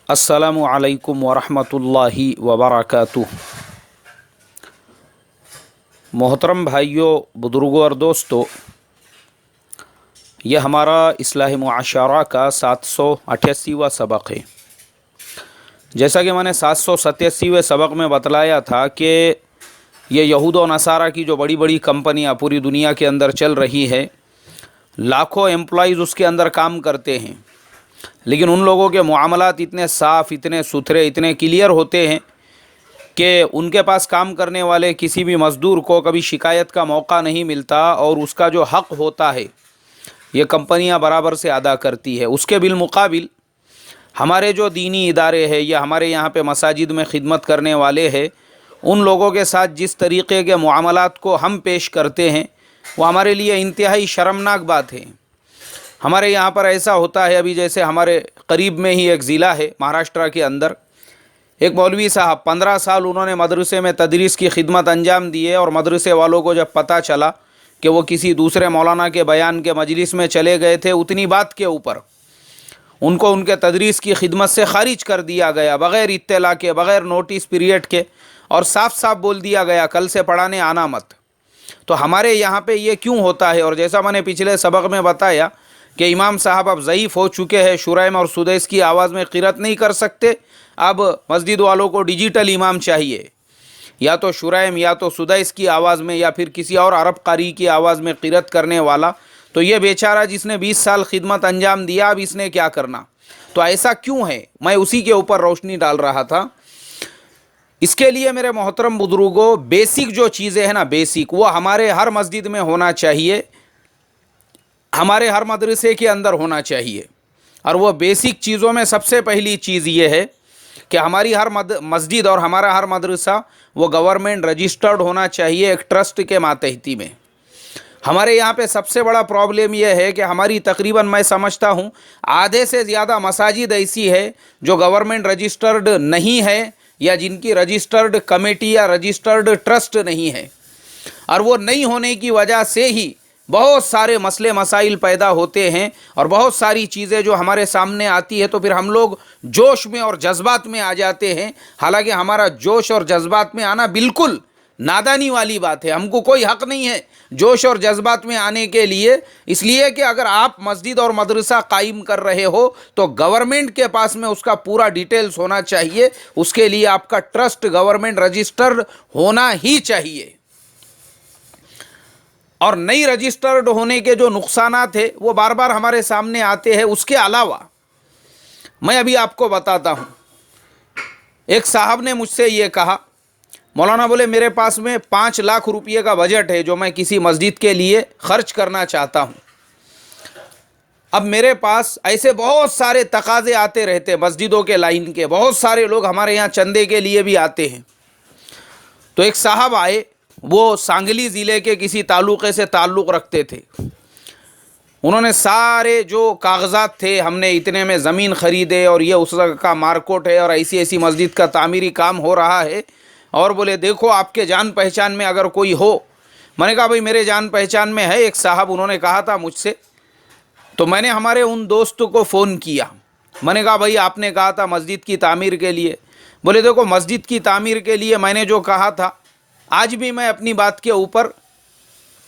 अस्सलामु अलैकुम वरहमतुल्लाहि वबरकातुह। मोहतरम भाइयों, बुजुर्गों और दोस्तों, यह हमारा इस्लाह मुआशरा का 788वां सबक है। जैसा कि मैंने 787वें सबक में बतलाया था कि ये यहूद और नसारा की जो बड़ी बड़ी कंपनियां पूरी दुनिया के अंदर चल रही है, लाखों एम्प्लॉइज़ उसके अंदर काम करते हैं, लेकिन उन लोगों के मामलात इतने साफ़, इतने सुथरे, इतने क्लियर होते हैं कि उनके पास काम करने वाले किसी भी मज़दूर को कभी शिकायत का मौका नहीं मिलता और उसका जो हक़ होता है ये कंपनियां बराबर से अदा करती है। उसके बिलमुकाबिल हमारे जो दीनी इदारे हैं या हमारे यहाँ पे मसाजिद में खिदमत करने वाले हैं, उन लोगों के साथ जिस तरीक़े के मामलात को हम पेश करते हैं वो हमारे लिए इंतहाई शर्मनाक बात है। हमारे यहाँ पर ऐसा होता है, अभी जैसे हमारे करीब में ही एक ज़िला है महाराष्ट्र के अंदर, एक मौलवी साहब 15 साल उन्होंने मदरसे में तदरीस की खिदमत अंजाम दी है और मदरसे वालों को जब पता चला कि वो किसी दूसरे मौलाना के बयान के मजलिस में चले गए थे, उतनी बात के ऊपर उनको उनके तदरीस की खिदमत से ख़ारिज कर दिया गया बग़ैर इत्तला के, बग़ैर नोटिस पीरियड के, और साफ साफ बोल दिया गया कल से पढ़ाने आना मत। तो हमारे यहाँ पे ये क्यों होता है? और जैसा मैंने पिछले सबक में बताया कि इमाम साहब अब ज़ईफ़ हो चुके हैं, शुरैम और सुदैस की आवाज़ में क़िरात नहीं कर सकते, अब मस्जिद वालों को डिजिटल इमाम चाहिए, या तो शुरैम या तो सुदैस की आवाज़ में या फिर किसी और अरब कारी की आवाज़ में क़िरात करने वाला। तो ये बेचारा जिसने 20 साल खिदमत अंजाम दिया, अब इसने क्या करना? तो ऐसा क्यों है, मैं उसी के ऊपर रोशनी डाल रहा था। इसके लिए मेरे मोहतरम बुजुर्गों, बेसिक जो चीज़ें हैं ना, बेसिक, वो हमारे हर मस्जिद में होना चाहिए, हमारे हर मदरसे के अंदर होना चाहिए। और वो बेसिक चीज़ों में सबसे पहली चीज़ ये है कि हमारी हर मस्जिद और हमारा हर मदरसा वो गवर्नमेंट रजिस्टर्ड होना चाहिए, एक ट्रस्ट के मातहती में। हमारे यहाँ पे सबसे बड़ा प्रॉब्लम यह है कि हमारी तकरीबन, मैं समझता हूँ, आधे से ज़्यादा मसाजिद ऐसी है जो गवर्नमेंट रजिस्टर्ड नहीं है या जिनकी रजिस्टर्ड कमेटी या रजिस्टर्ड ट्रस्ट नहीं है। और वो नहीं होने की वजह से ही बहुत सारे मसले मसाइल पैदा होते हैं और बहुत सारी चीज़ें जो हमारे सामने आती है तो फिर हम लोग जोश में और जज्बात में आ जाते हैं। हालांकि हमारा जोश और जज्बात में आना बिल्कुल नादानी वाली बात है, हमको कोई हक़ नहीं है जोश और जज्बात में आने के लिए। इसलिए कि अगर आप मस्जिद और मदरसा कायम कर रहे हो तो गवर्नमेंट के पास में उसका पूरा डिटेल्स होना चाहिए, उसके लिए आपका ट्रस्ट गवर्नमेंट रजिस्टर्ड होना ही चाहिए। और नई रजिस्टर्ड होने के जो नुकसानात है वो बार बार हमारे सामने आते हैं। उसके अलावा मैं अभी आपको बताता हूँ, एक साहब ने मुझसे ये कहा, मौलाना बोले मेरे पास में 5 लाख रुपये का बजट है जो मैं किसी मस्जिद के लिए खर्च करना चाहता हूँ। अब मेरे पास ऐसे बहुत सारे तकाजे आते रहते मस्जिदों के लाइन के, बहुत सारे लोग हमारे यहाँ चंदे के लिए भी आते हैं। तो एक साहब आए, वो सांगली ज़िले के किसी ताल्लुक़े से ताल्लुक़ रखते थे। उन्होंने सारे जो कागज़ात थे, हमने इतने में ज़मीन ख़रीदे और ये उस का मार्केट है और ऐसी ऐसी मस्जिद का तामीरी काम हो रहा है, और बोले देखो आपके जान पहचान में अगर कोई हो। मैंने कहा भाई मेरे जान पहचान में है एक साहब, उन्होंने कहा था मुझसे। तो मैंने हमारे उन दोस्त को फ़ोन किया, मैंने कहा भाई आपने कहा था मस्जिद की तामीर के लिए। बोले देखो मस्जिद की तामीर के लिए मैंने जो कहा था आज भी मैं अपनी बात के ऊपर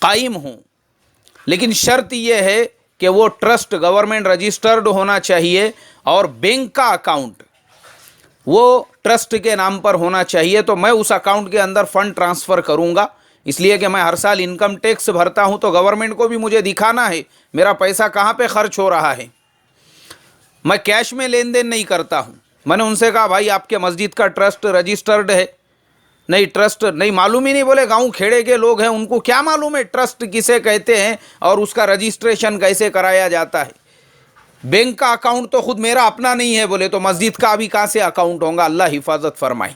कायम हूँ, लेकिन शर्त यह है कि वो ट्रस्ट गवर्नमेंट रजिस्टर्ड होना चाहिए और बैंक का अकाउंट वो ट्रस्ट के नाम पर होना चाहिए। तो मैं उस अकाउंट के अंदर फ़ंड ट्रांसफ़र करूँगा, इसलिए कि मैं हर साल इनकम टैक्स भरता हूँ, तो गवर्नमेंट को भी मुझे दिखाना है मेरा पैसा कहाँ पे खर्च हो रहा है। मैं कैश में लेन देन नहीं करता हूँ। मैंने उनसे कहा भाई आपके मस्जिद का ट्रस्ट रजिस्टर्ड है? नहीं, ट्रस्ट नहीं, मालूम ही नहीं। बोले गांव खेड़े के लोग हैं, उनको क्या मालूम है ट्रस्ट किसे कहते हैं और उसका रजिस्ट्रेशन कैसे कराया जाता है। बैंक का अकाउंट तो खुद मेरा अपना नहीं है। बोले तो मस्जिद का अभी कहाँ से अकाउंट होगा? अल्लाह हिफाजत फरमाए।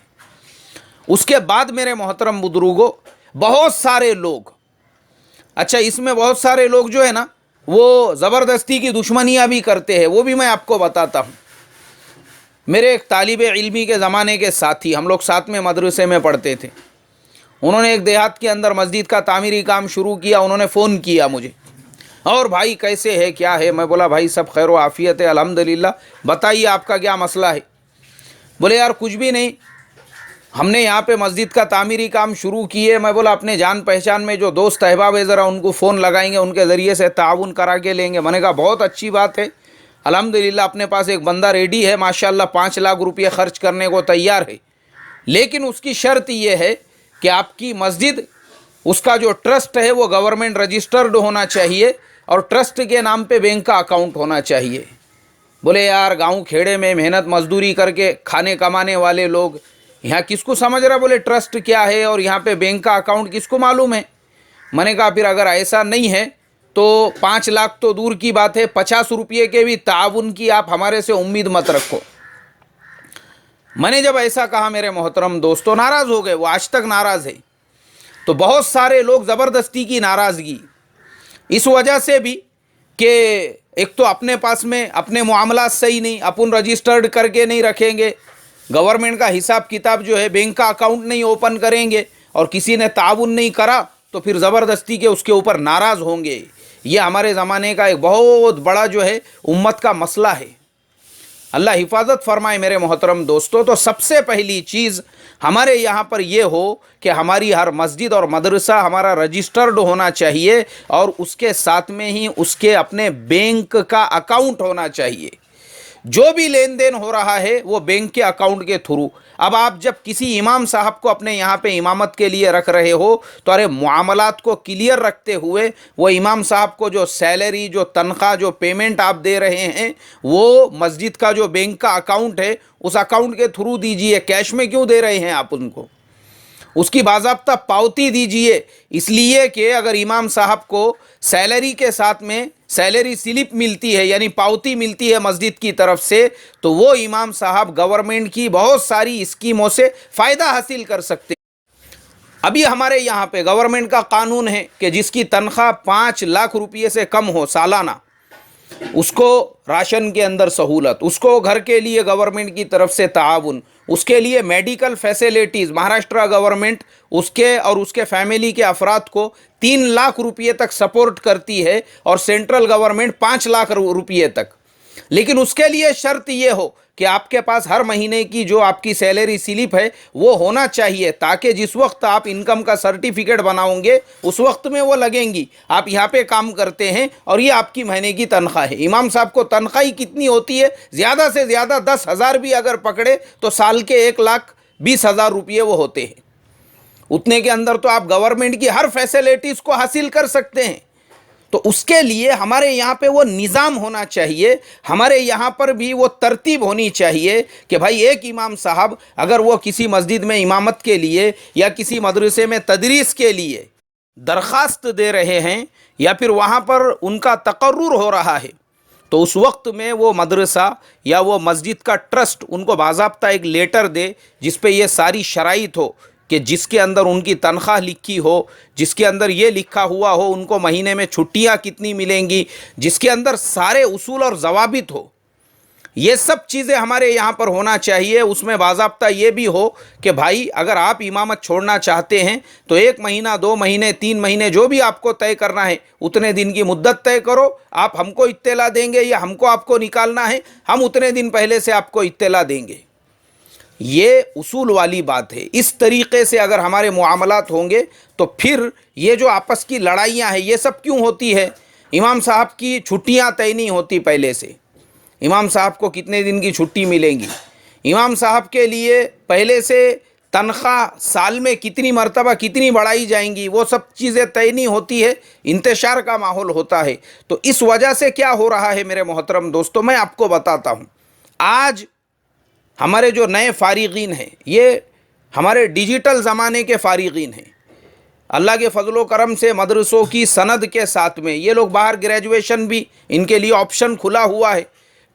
उसके बाद मेरे मोहतरम बुजुर्गों, बहुत सारे लोग, अच्छा इसमें बहुत सारे लोग जो है ना वो ज़बरदस्ती की दुश्मनियाँ भी करते हैं, वो भी मैं आपको बताता हूँ। मेरे एक तालिबे इल्मी के ज़माने के साथी, हम लोग साथ में मदरसे में पढ़ते थे, उन्होंने एक देहात के अंदर मस्जिद का तामीरी काम शुरू किया। उन्होंने फ़ोन किया मुझे, और भाई कैसे है क्या है? मैं बोला भाई सब खैर व आफ़ियत है अल्हम्दुलिल्लाह, बताइए आपका क्या मसला है? बोले यार कुछ भी नहीं, हमने यहाँ पे मस्जिद का तामीरी काम शुरू किए। मैं बोला अपने जान पहचान में जो दोस्त अहबाब है ज़रा उनको फ़ोन लगाएंगे, उनके ज़रिए से ताउन करा के लेंगे। मैंने कहा बहुत अच्छी बात है, अल्हम्दुलिल्लाह अपने पास एक बंदा रेडी है, माशाल्लाह 5 लाख रुपये ख़र्च करने को तैयार है। लेकिन उसकी शर्त ये है कि आपकी मस्जिद, उसका जो ट्रस्ट है वो गवर्नमेंट रजिस्टर्ड होना चाहिए और ट्रस्ट के नाम पे बैंक का अकाउंट होना चाहिए। बोले यार गांव खेड़े में मेहनत मजदूरी करके खाने कमाने वाले लोग, यहाँ किसको समझ रहा, बोले ट्रस्ट क्या है और यहाँ पे बैंक का अकाउंट किसको मालूम है। मैंने कहा फिर अगर ऐसा नहीं है तो 5 लाख तो दूर की बात है, 50 रुपये के भी ताउन की आप हमारे से उम्मीद मत रखो। मैंने जब ऐसा कहा मेरे मोहतरम दोस्तों, नाराज़ हो गए, वो आज तक नाराज़ है। तो बहुत सारे लोग ज़बरदस्ती की नाराज़गी इस वजह से भी कि एक तो अपने पास में अपने मामला सही नहीं, अपन रजिस्टर्ड करके नहीं रखेंगे, गवर्नमेंट का हिसाब किताब जो है बैंक का अकाउंट नहीं ओपन करेंगे और किसी ने ताउन नहीं करा तो फिर ज़बरदस्ती के उसके ऊपर नाराज़ होंगे। ये हमारे ज़माने का एक बहुत बड़ा जो है उम्मत का मसला है। अल्लाह हिफाजत फरमाए मेरे मोहतरम दोस्तों। तो सबसे पहली चीज़ हमारे यहाँ पर ये हो कि हमारी हर मस्जिद और मदरसा हमारा रजिस्टर्ड होना चाहिए और उसके साथ में ही उसके अपने बैंक का अकाउंट होना चाहिए। जो भी लेन देन हो रहा है वो बैंक के अकाउंट के थ्रू। अब आप जब किसी इमाम साहब को अपने यहाँ पे इमामत के लिए रख रहे हो तो अरे मामलात को क्लियर रखते हुए वो इमाम साहब को जो सैलरी, जो तनख्वाह, जो पेमेंट आप दे रहे हैं वो मस्जिद का जो बैंक का अकाउंट है उस अकाउंट के थ्रू दीजिए। कैश में क्यों दे रहे हैं आप उनको, उसकी बाज़ाब्ता पावती दीजिए। इसलिए कि अगर इमाम साहब को सैलरी के साथ में सैलरी स्लिप मिलती है यानी पावती मिलती है मस्जिद की तरफ से तो वो इमाम साहब गवर्नमेंट की बहुत सारी स्कीमों से फ़ायदा हासिल कर सकते हैं। अभी हमारे यहाँ पे गवर्नमेंट का कानून है कि जिसकी तनख्वाह 5 लाख रुपये से कम हो सालाना, उसको राशन के अंदर सहूलत, उसको घर के लिए गवर्नमेंट की तरफ से ताउन, उसके लिए मेडिकल फैसिलिटीज़ महाराष्ट्र गवर्नमेंट उसके और उसके फैमिली के अफराद को 3 लाख रुपये तक सपोर्ट करती है और सेंट्रल गवर्नमेंट 5 लाख रुपये तक। लेकिन उसके लिए शर्त ये हो कि आपके पास हर महीने की जो आपकी सैलरी स्लिप है वो होना चाहिए, ताकि जिस वक्त आप इनकम का सर्टिफिकेट बनाओगे उस वक्त में वो लगेंगी आप यहाँ पे काम करते हैं और ये आपकी महीने की तनख्वाह है। इमाम साहब को तनख्वाह ही कितनी होती है, ज़्यादा से ज़्यादा 10,000 भी अगर पकड़े तो साल के 1,20,000 रुपये वो होते हैं। उतने के अंदर तो आप गवर्नमेंट की हर फैसिलिटीज़ को हासिल कर सकते हैं। तो उसके लिए हमारे यहाँ पे वो निज़ाम होना चाहिए, हमारे यहाँ पर भी वो तरतीब होनी चाहिए कि भाई एक इमाम साहब अगर वो किसी मस्जिद में इमामत के लिए या किसी मदरसे में तदरीस के लिए दरख्वास्त दे रहे हैं या फिर वहाँ पर उनका तकर्रुर हो रहा है तो उस वक्त में वो मदरसा या वो मस्जिद का ट्रस्ट उनको बाज़ाब्ता एक लेटर दे जिस पे ये सारी शराइत हो कि जिसके अंदर उनकी तनख्वाह लिखी हो, जिसके अंदर ये लिखा हुआ हो उनको महीने में छुट्टियां कितनी मिलेंगी, जिसके अंदर सारे उसूल और ज़वाबित हो। ये सब चीज़ें हमारे यहाँ पर होना चाहिए। उसमें बाज़ाब्ता ये भी हो कि भाई अगर आप इमामत छोड़ना चाहते हैं तो 1 महीना, 2 महीने, 3 महीने जो भी आपको तय करना है उतने दिन की मुद्दत तय करो, आप हमको इत्तला देंगे या हमको आपको निकालना है, हम उतने दिन पहले से आपको इत्तला देंगे। ये उसूल वाली बात है। इस तरीक़े से अगर हमारे मुआमलात होंगे तो फिर ये जो आपस की लड़ाइयाँ हैं ये सब क्यों होती है। इमाम साहब की छुट्टियाँ तय नहीं होती पहले से, इमाम साहब को कितने दिन की छुट्टी मिलेंगी, इमाम साहब के लिए पहले से तनख्वाह साल में कितनी मरतबा कितनी बढ़ाई जाएंगी, वो सब चीज़ें तय नहीं होती है, इंतशार का माहौल होता है। तो इस वजह से क्या हो रहा है मेरे मोहतरम दोस्तों, मैं आपको बताता हूँ। आज हमारे जो नए फ़ारिगीन हैं ये हमारे डिजिटल ज़माने के फ़ारिगीन हैं। अल्लाह के फजलो करम से मदरसों की सनद के साथ में ये लोग बाहर ग्रेजुएशन भी इनके लिए ऑप्शन खुला हुआ है,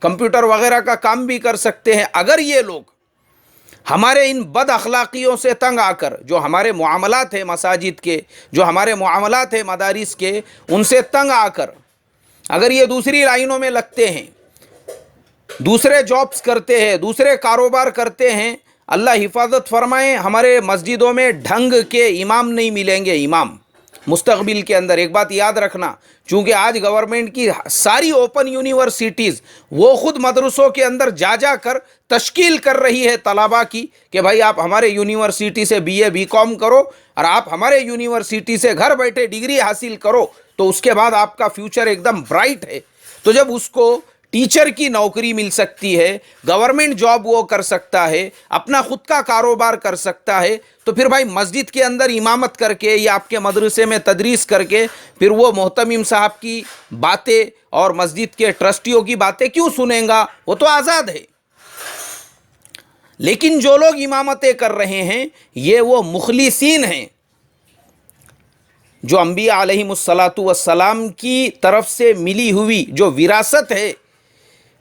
कंप्यूटर वगैरह का काम भी कर सकते हैं। अगर ये लोग हमारे इन बद अखलाकियों से तंग आकर, जो हमारे मुआमलात है मसाजिद के, जो हमारे मुआमलात है मदारिस के, उनसे तंग आकर अगर ये दूसरी लाइनों में लगते हैं, दूसरे जॉब्स करते हैं, दूसरे कारोबार करते हैं, अल्लाह हिफाजत फरमाए हमारे मस्जिदों में ढंग के इमाम नहीं मिलेंगे। इमाम مستقبل کے اندر ایک بات یاد رکھنا، چونکہ آج گورنمنٹ کی ساری اوپن یونیورسٹیز وہ خود مدرسوں کے اندر جا جا کر تشکیل کر رہی ہے طلباء کی کہ بھائی آپ ہمارے یونیورسٹی سے BA BCom کرو اور آپ ہمارے یونیورسٹی سے گھر بیٹھے ڈگری حاصل کرو تو اس کے بعد آپ کا فیوچر ایک دم برائٹ ہے۔ تو جب اس کو ٹیچر کی نوکری مل سکتی ہے، گورنمنٹ جاب وہ کر سکتا ہے، اپنا خود کا کاروبار کر سکتا ہے، تو پھر بھائی مسجد کے اندر امامت کر کے یا آپ کے مدرسے میں تدریس کر کے پھر وہ محتمم صاحب کی باتیں اور مسجد کے ٹرسٹیوں کی باتیں کیوں سنیں گا؟ وہ تو آزاد ہے۔ لیکن جو لوگ امامتیں کر رہے ہیں یہ وہ مخلصین ہیں جو انبیاء علیہم الصلاۃ والسلام کی طرف سے ملی ہوئی جو وراثت ہے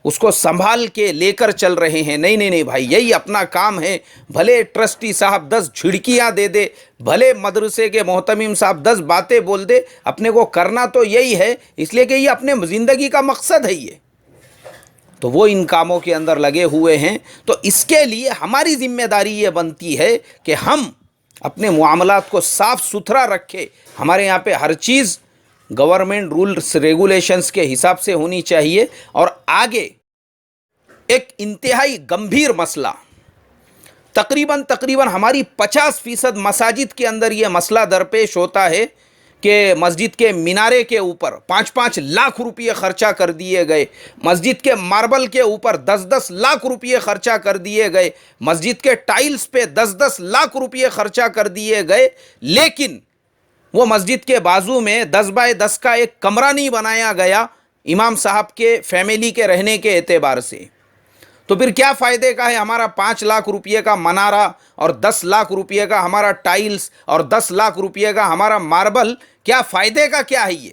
اس کو سنبھال کے لے کر چل رہے ہیں۔ نہیں بھائی، یہی اپنا کام ہے، بھلے ٹرسٹی صاحب 10 جھڑکیاں دے دے، بھلے مدرسے کے محتمم صاحب 10 باتیں بول دے، اپنے کو کرنا تو یہی ہے، اس لیے کہ یہ اپنے زندگی کا مقصد ہے یہ، تو وہ ان کاموں کے اندر لگے ہوئے ہیں۔ تو اس کے لیے ہماری ذمہ داری یہ بنتی ہے کہ ہم اپنے معاملات کو صاف ستھرا رکھے۔ ہمارے یہاں پہ ہر چیز گورنمنٹ رولز ریگولیشنز کے حساب سے ہونی چاہیے۔ اور آگے ایک انتہائی گمبھیر مسئلہ، تقریباً ہماری 50% مساجد کے اندر یہ مسئلہ درپیش ہوتا ہے کہ مسجد کے مینارے کے اوپر 5-5 لاکھ روپئے خرچہ کر دیے گئے، مسجد کے ماربل کے اوپر 10-10 لاکھ روپئے خرچہ کر دیے گئے، مسجد کے ٹائلز پہ 10-10 لاکھ روپئے خرچہ کر دیے گئے، لیکن وہ مسجد کے بازو میں 10x10 کا ایک کمرہ نہیں بنایا گیا امام صاحب کے فیملی کے رہنے کے اعتبار سے۔ تو پھر کیا فائدے کا ہے ہمارا 5 لاکھ روپئے کا منارہ اور 10 لاکھ روپئے کا ہمارا ٹائلز اور 10 لاکھ روپئے کا ہمارا ماربل؟ کیا فائدے کا کیا ہے یہ؟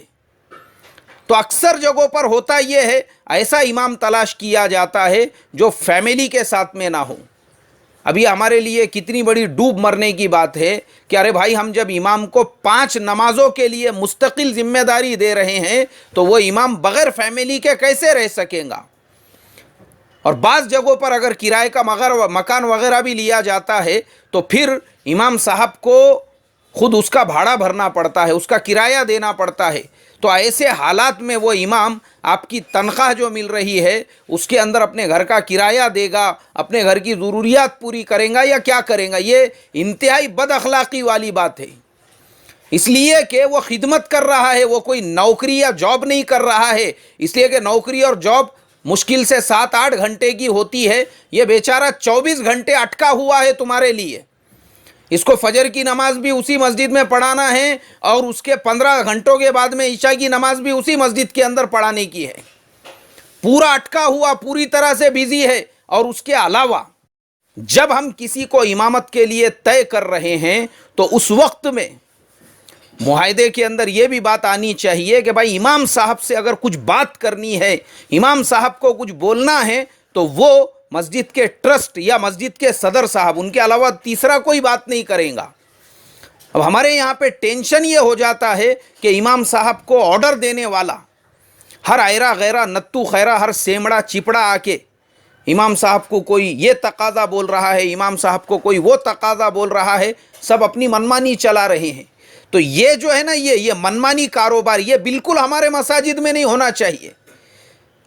تو اکثر جگہوں پر ہوتا یہ ہے، ایسا امام تلاش کیا جاتا ہے جو فیملی کے ساتھ میں نہ ہو۔ ابھی ہمارے لیے کتنی بڑی ڈوب مرنے کی بات ہے کہ ارے بھائی ہم جب امام کو 5 نمازوں کے لیے مستقل ذمہ داری دے رہے ہیں تو وہ امام بغیر فیملی کے کیسے رہ سکیں گا؟ اور بعض جگہوں پر اگر کرائے کا مکان وغیرہ بھی لیا جاتا ہے تو پھر امام صاحب کو خود اس کا بھاڑا بھرنا پڑتا ہے، اس کا کرایہ دینا پڑتا ہے۔ تو ایسے حالات میں وہ امام آپ کی تنخواہ جو مل رہی ہے اس کے اندر اپنے گھر کا کرایہ دے گا، اپنے گھر کی ضروریات پوری کریں گا یا کیا کریں گا؟ یہ انتہائی بد اخلاقی والی بات ہے، اس لیے کہ وہ خدمت کر رہا ہے، وہ کوئی نوکری یا جاب نہیں کر رہا ہے۔ اس لیے کہ نوکری اور جاب مشکل سے 7-8 گھنٹے کی ہوتی ہے، یہ بیچارہ 24 گھنٹے اٹکا ہوا ہے تمہارے لیے۔ اس کو فجر کی نماز بھی اسی مسجد میں پڑھانا ہے اور اس کے 15 گھنٹوں کے بعد میں عشاء کی نماز بھی اسی مسجد کے اندر پڑھانے کی ہے، پورا اٹکا ہوا، پوری طرح سے بیزی ہے۔ اور اس کے علاوہ جب ہم کسی کو امامت کے لیے طے کر رہے ہیں تو اس وقت میں معاہدے کے اندر یہ بھی بات آنی چاہیے کہ بھائی امام صاحب سے اگر کچھ بات کرنی ہے، امام صاحب کو کچھ بولنا ہے تو وہ مسجد کے ٹرسٹ یا مسجد کے صدر صاحب، ان کے علاوہ تیسرا کوئی بات نہیں کریں گا۔ اب ہمارے یہاں پہ ٹینشن یہ ہو جاتا ہے کہ امام صاحب کو آرڈر دینے والا ہر ایرا غیرہ نتو خیرہ ہر سیمڑا چپڑا آ کے امام صاحب کو کوئی یہ تقاضا بول رہا ہے، امام صاحب کو کوئی وہ تقاضا بول رہا ہے، سب اپنی منمانی چلا رہے ہیں۔ تو یہ جو ہے نا یہ منمانی کاروبار یہ بالکل ہمارے مساجد میں نہیں ہونا چاہیے۔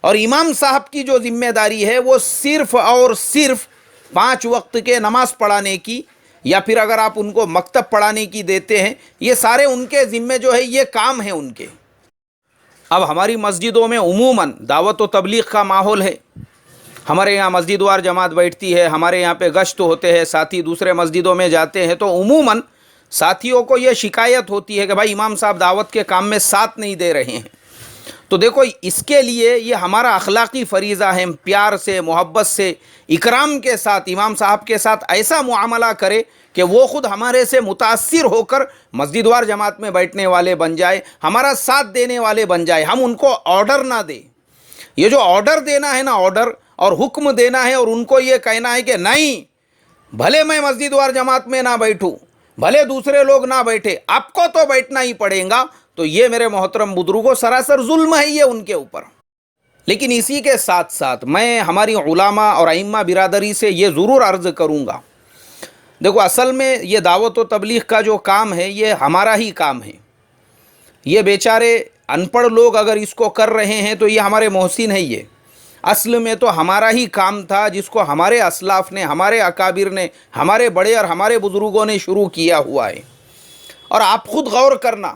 اور امام صاحب کی جو ذمہ داری ہے وہ صرف اور صرف 5 وقت کے نماز پڑھانے کی، یا پھر اگر آپ ان کو مکتب پڑھانے کی دیتے ہیں، یہ سارے ان کے ذمہ جو ہے یہ کام ہے ان کے۔ اب ہماری مسجدوں میں عموماً دعوت و تبلیغ کا ماحول ہے، ہمارے یہاں مسجد وار جماعت بیٹھتی ہے، ہمارے یہاں پہ گشت ہوتے ہیں، ساتھی دوسرے مسجدوں میں جاتے ہیں، تو عموماً ساتھیوں کو یہ شکایت ہوتی ہے کہ بھائی امام صاحب دعوت کے کام میں ساتھ نہیں دے رہے ہیں۔ تو دیکھو اس کے لیے یہ ہمارا اخلاقی فریضہ ہے، پیار سے، محبت سے، اکرام کے ساتھ امام صاحب کے ساتھ ایسا معاملہ کرے کہ وہ خود ہمارے سے متاثر ہو کر مسجد وار جماعت میں بیٹھنے والے بن جائے، ہمارا ساتھ دینے والے بن جائے۔ ہم ان کو آرڈر نہ دیں۔ یہ جو آرڈر دینا ہے نا، آرڈر اور حکم دینا ہے اور ان کو یہ کہنا ہے کہ نہیں، بھلے میں مسجد وار جماعت میں نہ بیٹھوں، بھلے دوسرے لوگ نہ بیٹھے، آپ کو تو بیٹھنا ہی پڑے گا، تو یہ میرے محترم بزرگوں سراسر ظلم ہے یہ ان کے اوپر۔ لیکن اسی کے ساتھ ساتھ میں ہماری علماء اور ائمہ برادری سے یہ ضرور عرض کروں گا، دیکھو اصل میں یہ دعوت و تبلیغ کا جو کام ہے یہ ہمارا ہی کام ہے، یہ بیچارے ان پڑھ لوگ اگر اس کو کر رہے ہیں تو یہ ہمارے محسن ہیں. یہ اصل میں تو ہمارا ہی کام تھا جس کو ہمارے اسلاف نے، ہمارے اکابر نے، ہمارے بڑے اور ہمارے بزرگوں نے شروع کیا ہوا ہے. اور آپ خود غور کرنا،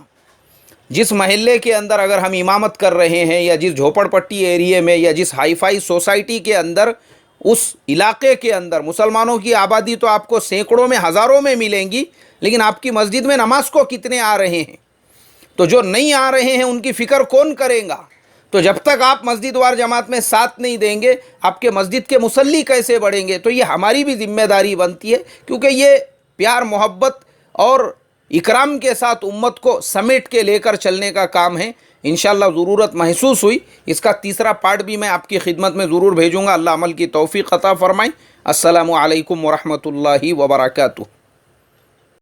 جس محلے کے اندر اگر ہم امامت کر رہے ہیں یا جس جھوپڑ پٹی ایریے میں یا جس ہائی فائی سوسائٹی کے اندر، اس علاقے کے اندر مسلمانوں کی آبادی تو آپ کو سینکڑوں میں ہزاروں میں ملیں گی، لیکن آپ کی مسجد میں نماز کو کتنے آ رہے ہیں؟ تو جو نہیں آ رہے ہیں ان کی فکر کون کرے گا؟ تو جب تک آپ مسجد وار جماعت میں ساتھ نہیں دیں گے، آپ کے مسجد کے مصلی کیسے بڑھیں گے؟ تو یہ ہماری بھی ذمہ داری بنتی ہے، کیونکہ یہ پیار محبت اور اکرام کے ساتھ امت کو سمیٹ کے لے کر چلنے کا کام ہے. انشاءاللہ ضرورت محسوس ہوئی اس کا تیسرا پارٹ بھی میں آپ کی خدمت میں ضرور بھیجوں گا. اللہ عمل کی توفیق عطا فرمائے. السلام علیکم ورحمۃ اللہ وبرکاتہ.